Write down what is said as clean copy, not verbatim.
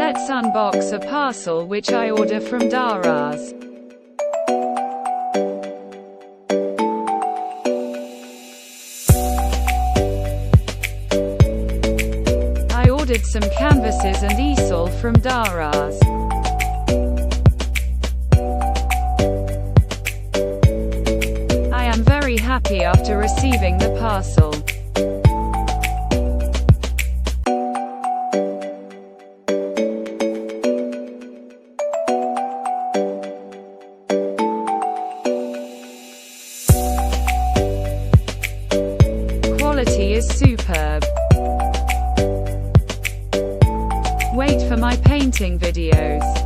Let's unbox a parcel which I order from Daraz. I ordered some canvases and easel from Daraz. I am very happy after receiving the parcel. Quality is superb. Wait for my painting videos.